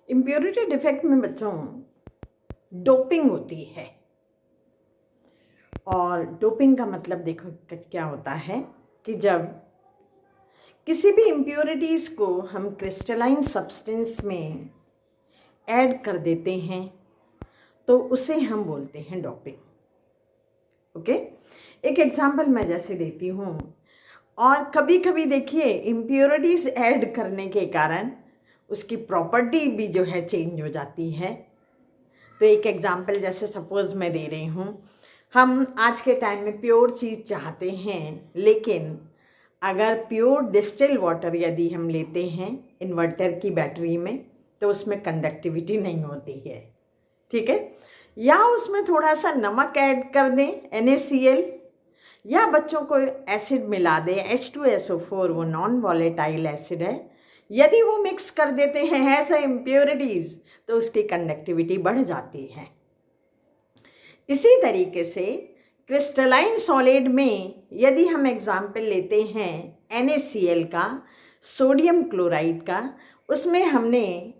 Impurity defect में बच्चों doping होती है। और डोपिंग का मतलब देखो क्या होता है कि जब किसी भी इम्प्योरिटीज़ को हम क्रिस्टलाइन सब्सटेंस में ऐड कर देते हैं तो उसे हम बोलते हैं डोपिंग। ओके, एक एग्जांपल मैं जैसे देती हूँ। और कभी कभी देखिए इम्प्योरिटीज़ ऐड करने के कारण उसकी प्रॉपर्टी भी जो है चेंज हो जाती है। तो एक एग्जांपल जैसे सपोज़ मैं दे रही हूँ, हम आज के टाइम में प्योर चीज़ चाहते हैं, लेकिन अगर प्योर डिस्टिल वाटर यदि हम लेते हैं इन्वर्टर की बैटरी में तो उसमें कंडक्टिविटी नहीं होती है, ठीक है। या उसमें थोड़ा सा नमक ऐड कर दें NaCl, या बच्चों को एसिड मिला दें H2SO4, वो नॉन वॉलेटाइल एसिड है, यदि वो मिक्स कर देते हैं ऐसा इम्प्योरिटीज़ तो उसकी कंडक्टिविटी बढ़ जाती है। इसी तरीके से क्रिस्टलाइन सॉलिड में यदि हम एग्जाम्पल लेते हैं NaCl का, सोडियम क्लोराइड का, उसमें हमने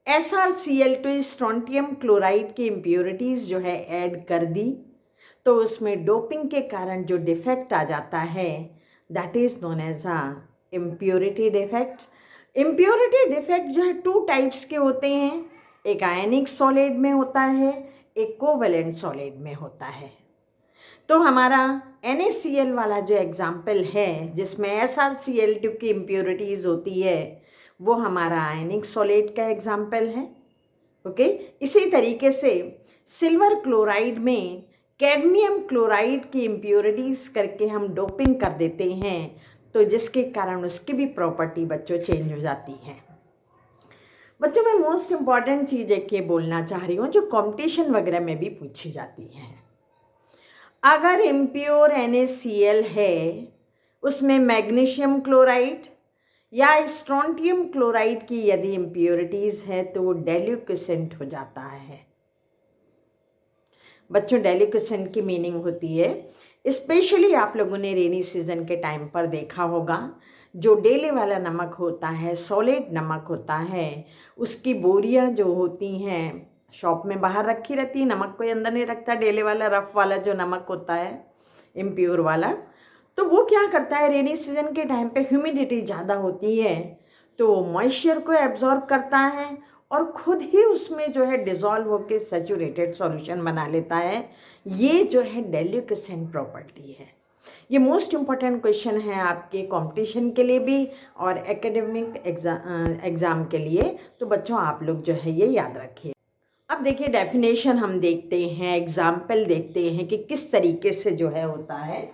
SrCl2 स्ट्रोंटियम क्लोराइड की इम्प्योरिटीज़ जो है ऐड कर दी, तो उसमें डोपिंग के कारण जो डिफेक्ट आ जाता है that is known as a impurity defect. Impurity defect जो है 2 टाइप्स के होते हैं, एक आयनिक सॉलिड में होता है, एक कोवेलेंट सॉलिड में होता है। तो हमारा NaCl वाला जो एग्जाम्पल है जिसमें SrCl2 की इम्प्योरिटीज़ होती है वो हमारा आयनिक सॉलिड का एग्जाम्पल है। ओके, इसी तरीके से सिल्वर क्लोराइड में कैडमियम क्लोराइड की इम्प्योरिटीज़ करके हम डोपिंग कर देते हैं, तो जिसके कारण उसकी भी प्रॉपर्टी बच्चों चेंज हो जाती है। बच्चों मैं मोस्ट इम्पॉर्टेंट चीज़ एक ये बोलना चाह रही हूँ जो कंपटीशन वगैरह में भी पूछी जाती है। अगर इम्प्योर NaCl है उसमें मैग्नीशियम क्लोराइड या स्ट्रोंटियम क्लोराइड की यदि इम्प्योरिटीज़ है तो वो डेल्यूकिसेंट हो जाता है। बच्चों डेल्यूकिसेंट की मीनिंग होती है, स्पेशली आप लोगों ने रेनी सीजन के टाइम पर देखा होगा, जो डेले वाला नमक होता है, सॉलिड नमक होता है, उसकी बोरियां जो होती हैं शॉप में बाहर रखी रहती है, नमक कोई अंदर नहीं रखता, डेले वाला रफ़ वाला जो नमक होता है इम्प्योर वाला, तो वो क्या करता है रेनी सीजन के टाइम पे ह्यूमिडिटी ज़्यादा होती है तो मॉइस्चर को एब्जॉर्ब करता है और खुद ही उसमें जो है डिज़ोल्व होकर सैचुरेटेड सॉल्यूशन बना लेता है। ये जो है डेल्यूकिसेंट प्रॉपर्टी है। ये मोस्ट इम्पॉर्टेंट क्वेश्चन है आपके कंपटीशन के लिए भी और एकेडमिक एग्ज़ाम के लिए, तो बच्चों आप लोग जो है ये याद रखिए। अब देखिए डेफिनेशन हम देखते हैं, एग्जाम्पल देखते हैं कि किस तरीके से जो है होता है।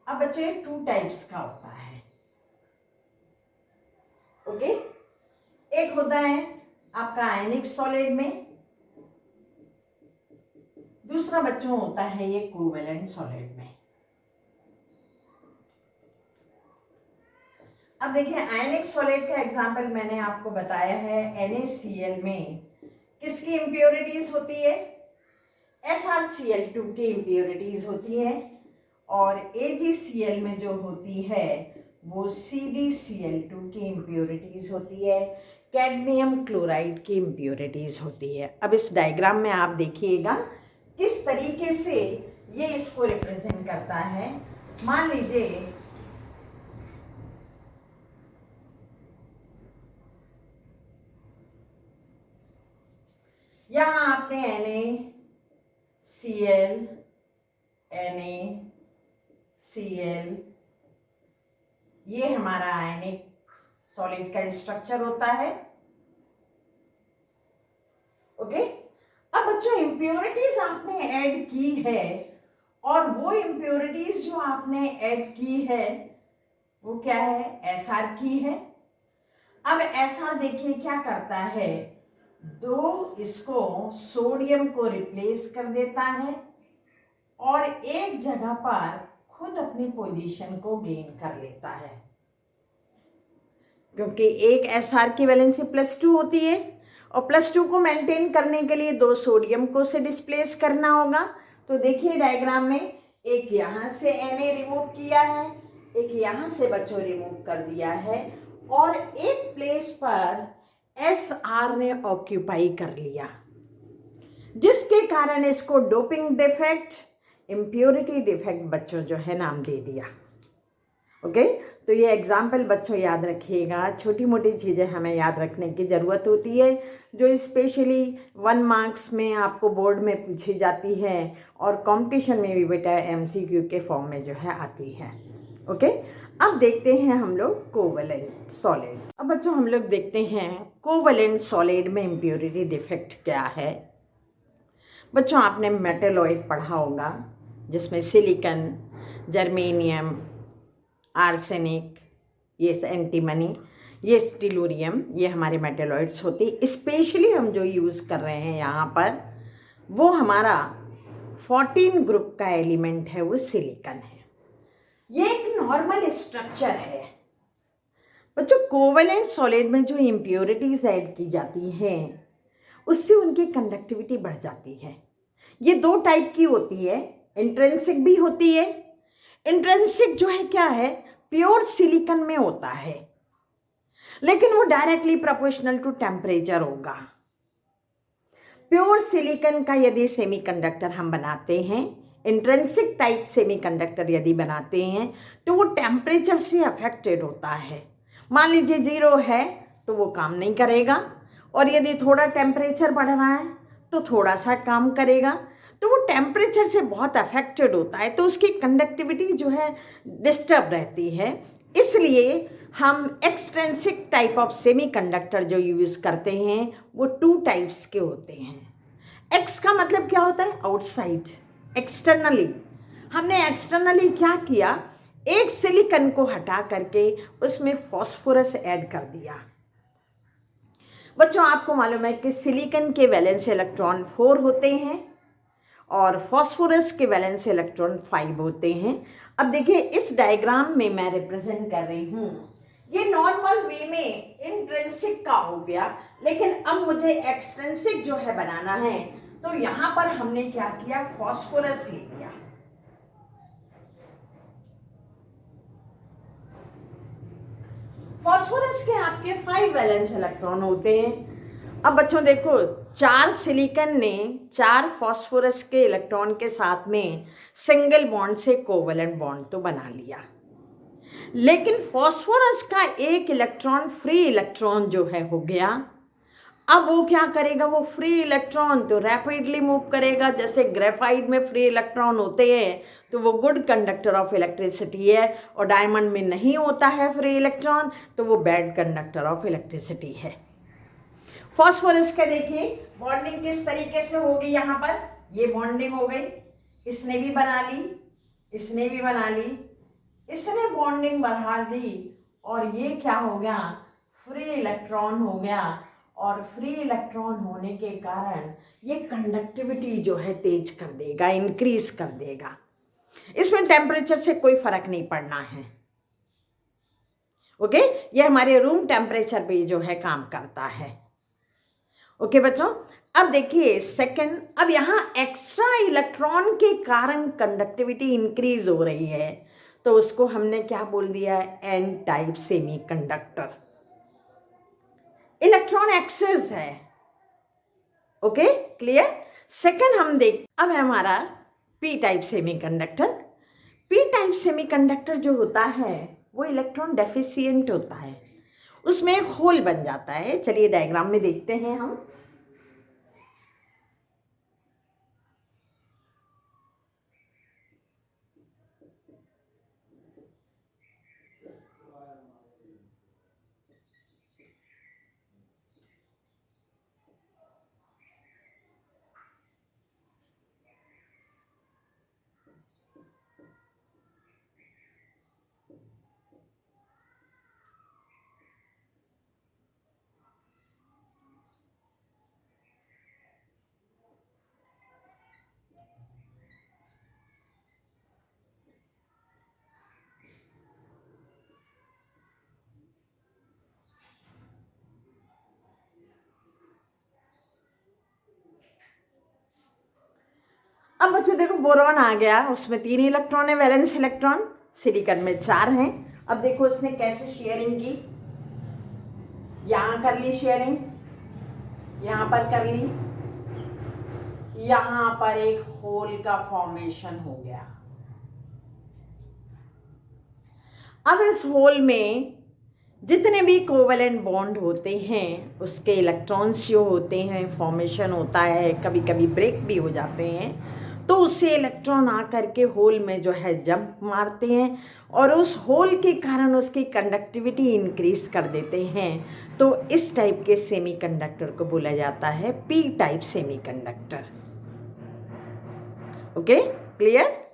अब बच्चे 2 टाइप्स का होता है। ओके, एक होता है आपका आयनिक सॉलिड में, दूसरा बच्चों होता है ये कोवेलेंट सॉलिड में। अब देखिए आयनिक सॉलिड का एग्जांपल मैंने आपको बताया है, NaCl में किसकी इम्प्योरिटीज होती है, SrCl2 की इम्प्योरिटीज होती है, और AgCl में जो होती है वो CdCl2 की इम्प्योरिटीज़ होती है, कैडमियम क्लोराइड की इम्प्योरिटीज़ होती है। अब इस डायग्राम में आप देखिएगा किस तरीके से ये इसको रिप्रेजेंट करता है। मान लीजिए यहाँ आपने NaCl, NaCl, ये हमारा आयनिक सॉलिड का स्ट्रक्चर होता है। ओके, अब बच्चों इम्प्योरिटीज आपने ऐड की है और वो इम्प्योरिटीज जो आपने ऐड की है वो क्या है, Sr की है। अब Sr देखिए क्या करता है, दो इसको सोडियम को रिप्लेस कर देता है और एक जगह पर खुद अपनी पोजीशन को गेन कर लेता है, क्योंकि एक Sr की वैलेंसी +2 होती है और +2 को मेंटेन करने के लिए दो सोडियम को से डिस्प्लेस करना होगा। तो देखिए डायग्राम में एक यहाँ से Na रिमूव किया है, एक यहाँ से बच्चों रिमूव कर दिया है और एक प्लेस पर Sr ने ऑक्यूपाई कर लिया, जिसके कारण इसको डोपिंग डिफेक्ट, इम्प्योरिटी डिफेक्ट बच्चों जो है नाम दे दिया। ओके, तो ये एग्जाम्पल बच्चों याद रखिएगा। छोटी मोटी चीज़ें हमें याद रखने की ज़रूरत होती है जो स्पेशली 1 मार्क्स में आपको बोर्ड में पूछी जाती है और कंपटीशन में भी बेटा MCQ के फॉर्म में जो है आती है। ओके, अब देखते हैं हम लोग कोवैलेंट सॉलिड। अब बच्चों हम लोग देखते हैं कोवैलेंट सॉलिड में इम्प्योरिटी डिफेक्ट क्या है। बच्चों आपने मेटलॉइड पढ़ा होगा जिसमें सिलिकन, जर्मेनियम, आर्सेनिक, ये एंटीमनी, ये स्टिलोरियम, ये हमारे मेटलॉइड्स होते। स्पेशली हम जो यूज़ कर रहे हैं यहाँ पर वो हमारा 14 ग्रुप का एलिमेंट है, वो सिलिकन है। ये एक नॉर्मल स्ट्रक्चर है। बच्चों कोवैलेंट सॉलिड में जो इम्प्योरिटीज ऐड की जाती हैं उससे उनकी कंडक्टिविटी बढ़ जाती है। ये 2 टाइप की होती है, इंट्रिंसिक भी होती है। इंट्रिंसिक जो है क्या है, प्योर सिलिकन में होता है लेकिन वो डायरेक्टली प्रोपोर्शनल टू टेम्परेचर होगा। प्योर सिलिकन का यदि सेमीकंडक्टर हम बनाते हैं, इंट्रिंसिक टाइप सेमीकंडक्टर यदि बनाते हैं तो वो टेम्परेचर से अफेक्टेड होता है। मान लीजिए 0 है तो वो काम नहीं करेगा और यदि थोड़ा टेम्परेचर बढ़ रहा है तो थोड़ा सा काम करेगा। तो वो टेम्परेचर से बहुत अफेक्टेड होता है तो उसकी कंडक्टिविटी जो है डिस्टर्ब रहती है। इसलिए हम एक्सट्रिंसिक टाइप ऑफ सेमीकंडक्टर जो यूज़ करते हैं वो 2 टाइप्स के होते हैं। एक्स का मतलब क्या होता है, आउटसाइड, एक्सटर्नली। हमने एक्सटर्नली क्या किया, एक सिलिकन को हटा करके उसमें फॉस्फोरस ऐड कर दिया। बच्चों आपको मालूम है कि सिलिकन के वैलेंस इलेक्ट्रॉन 4 होते हैं और फॉस्फोरस के वैलेंस इलेक्ट्रॉन 5 होते हैं। अब देखिए इस डायग्राम में मैं रिप्रेजेंट कर रही हूँ, ये नॉर्मल वे में इंट्रिंसिक का हो गया, लेकिन अब मुझे एक्सट्रिंसिक जो है बनाना है तो यहाँ पर हमने क्या किया, फॉस्फोरस ले लिया। फॉस्फोरस के आपके 5 वैलेंस इलेक्ट्रॉन होते हैं। अब बच्चों देखो 4 सिलिकन ने 4 फॉस्फोरस के इलेक्ट्रॉन के साथ में सिंगल बॉन्ड से कोवैलेंट बॉन्ड तो बना लिया, लेकिन फॉस्फोरस का एक इलेक्ट्रॉन फ्री इलेक्ट्रॉन जो है हो गया। अब वो क्या करेगा, वो फ्री इलेक्ट्रॉन तो रैपिडली मूव करेगा। जैसे ग्रेफाइट में फ्री इलेक्ट्रॉन होते हैं तो वो गुड कंडक्टर ऑफ इलेक्ट्रिसिटी है और डायमंड में नहीं होता है फ्री इलेक्ट्रॉन तो वो बैड कंडक्टर ऑफ इलेक्ट्रिसिटी है। फॉस्फोरस का देखिए बॉन्डिंग किस तरीके से होगी, यहाँ पर ये बॉन्डिंग हो गई, इसने भी बना ली, इसने भी बना ली, इसने बॉन्डिंग बढ़ा दी और ये क्या हो गया, फ्री इलेक्ट्रॉन हो गया। और फ्री इलेक्ट्रॉन होने के कारण ये कंडक्टिविटी जो है तेज कर देगा, इंक्रीज कर देगा। इसमें टेम्परेचर से कोई फर्क नहीं पड़ना है। ओके, ये हमारे रूम टेम्परेचर पे जो है काम करता है। ओके बच्चों, अब देखिए सेकंड, अब यहाँ एक्स्ट्रा इलेक्ट्रॉन के कारण कंडक्टिविटी इंक्रीज हो रही है तो उसको हमने क्या बोल दिया, N type semiconductor. Electron excess है। Okay, clear. सेकंड हम देख, अब है हमारा P type semiconductor. P type semiconductor जो होता है वो इलेक्ट्रॉन डेफिशिएंट होता है, उसमें एक होल बन जाता है। चलिए डायग्राम में देखते हैं हम। अब बच्चों देखो, बोरॉन आ गया, उसमें 3 इलेक्ट्रॉन है, वैलेंस इलेक्ट्रॉन। सिलिकॉन में 4 हैं। अब देखो इसने कैसे शेयरिंग की, यहां कर ली शेयरिंग, यहां पर कर ली, यहां पर एक होल का फॉर्मेशन हो गया। अब इस होल में जितने भी कोवेलेंट बॉन्ड होते हैं उसके इलेक्ट्रॉन्स जो होते हैं, फॉर्मेशन होता है, कभी कभी ब्रेक भी हो जाते हैं, तो उससे इलेक्ट्रॉन आकर के होल में जो है जंप मारते हैं और उस होल के कारण उसकी कंडक्टिविटी इंक्रीज कर देते हैं। तो इस टाइप के सेमीकंडक्टर को बोला जाता है P type semiconductor. Okay, clear.